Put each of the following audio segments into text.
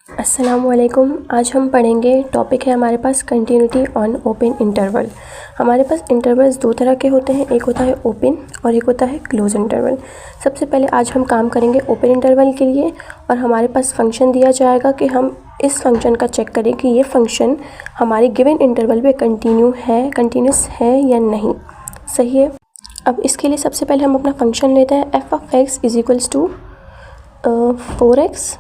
अस्सलामुअलैकुम। आज हम पढ़ेंगे, टॉपिक है हमारे पास कंटिन्यूटी ऑन ओपन इंटरवल। हमारे पास इंटरवल्स दो तरह के होते हैं, एक होता है ओपन और एक होता है क्लोज इंटरवल। सबसे पहले आज हम काम करेंगे ओपन इंटरवल के लिए, और हमारे पास फंक्शन दिया जाएगा कि हम इस फंक्शन का चेक करें कि ये फंक्शन हमारी गिवन इंटरवल पे कंटिन्यूस है या नहीं। सही है। अब इसके लिए सबसे पहले हम अपना फंक्शन लेते हैं। F of X is equals to 4x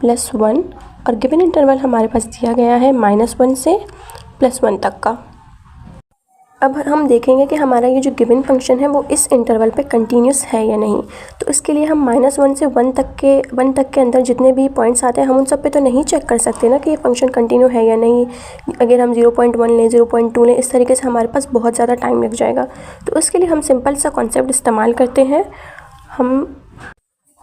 + 1, और गिवन इंटरवल हमारे पास दिया गया है -1 से +1 तक का। अब हम देखेंगे कि हमारा ये जो गिवन फंक्शन है वो इस इंटरवल पे कंटिन्यूस है या नहीं। तो इसके लिए हम -1 से 1 तक के अंदर जितने भी पॉइंट्स आते हैं हम उन सब पे तो नहीं चेक कर सकते ना कि ये फंक्शन कंटिन्यू है या नहीं। अगर हम 0.1 लें, 0.2 लें, इस तरीके से हमारे पास बहुत ज़्यादा टाइम लग जाएगा। तो उसके लिए हम सिंपल सा कॉन्सेप्ट इस्तेमाल करते हैं। हम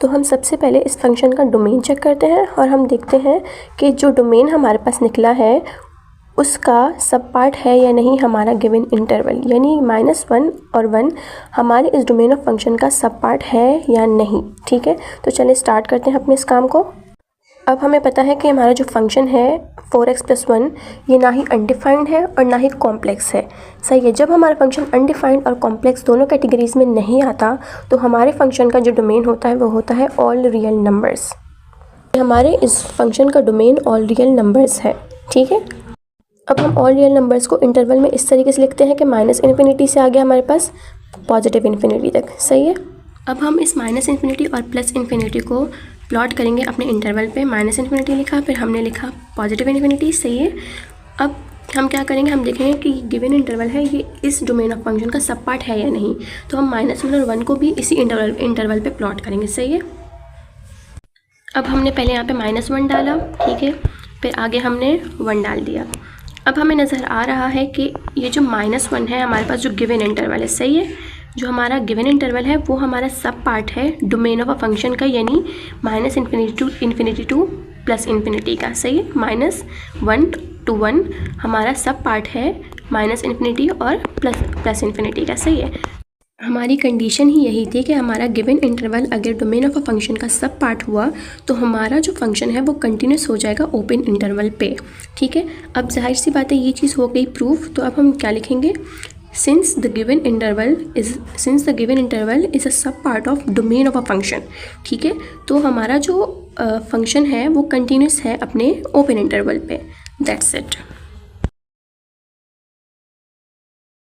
सबसे पहले इस फंक्शन का डोमेन चेक करते हैं, और हम देखते हैं कि जो डोमेन हमारे पास निकला है उसका सब पार्ट है या नहीं हमारा गिवन इंटरवल, यानी -1 और 1 हमारे इस डोमेन ऑफ फंक्शन का सब पार्ट है या नहीं। ठीक है, तो चलिए स्टार्ट करते हैं अपने इस काम को। अब हमें पता है कि हमारा जो फंक्शन है 4x + 1 ये ना ही अनडिफाइंड है और ना ही कॉम्प्लेक्स है। सही है। जब हमारा फंक्शन अनडिफाइंड और कॉम्प्लेक्स दोनों कैटेगरीज में नहीं आता तो हमारे फंक्शन का जो डोमेन होता है वो होता है ऑल रियल नंबर्स। हमारे इस फंक्शन का डोमेन ऑल रियल नंबर्स है। ठीक है। अब हम ऑल रियल नंबर्स को इंटरवल में इस तरीके से लिखते हैं कि -∞ से आ गया हमारे पास +∞ तक। सही है। अब हम इस -∞ और +∞ को प्लॉट करेंगे अपने इंटरवल पे। -∞ लिखा, फिर हमने लिखा +∞। सही है। अब हम क्या करेंगे, हम देखेंगे कि गिवन इंटरवल है ये इस डोमेन ऑफ फंक्शन का सब पार्ट है या नहीं। तो हम -1 और 1 को भी इसी इंटरवल पे प्लॉट करेंगे। सही है। अब हमने पहले यहाँ पे -1 डाला, ठीक है, फिर आगे हमने 1 डाल दिया। अब हमें नज़र आ रहा है कि ये जो -1 है हमारे पास जो गिवन इंटरवल है। सही है। जो हमारा गिवन इंटरवल है वो हमारा सब पार्ट है डोमेन ऑफ अ फंक्शन का, यानी -∞ टू +∞ का। सही है। -1 to 1 हमारा सब पार्ट है -∞ और +∞ का। सही है। हमारी कंडीशन ही यही थी कि हमारा गिवन इंटरवल अगर डोमेन ऑफ अ फंक्शन का सब पार्ट हुआ तो हमारा जो फंक्शन है वो कंटिन्यूस हो जाएगा ओपन इंटरवल पे। ठीक है। अब जाहिर सी बात है ये चीज़ हो गई प्रूफ। तो अब हम क्या लिखेंगे, since the given interval is a subpart of domain of a function. ठीक है। तो हमारा जो फंक्शन है वो कंटिन्यूस है अपने ओपन इंटरवल पे। That's it.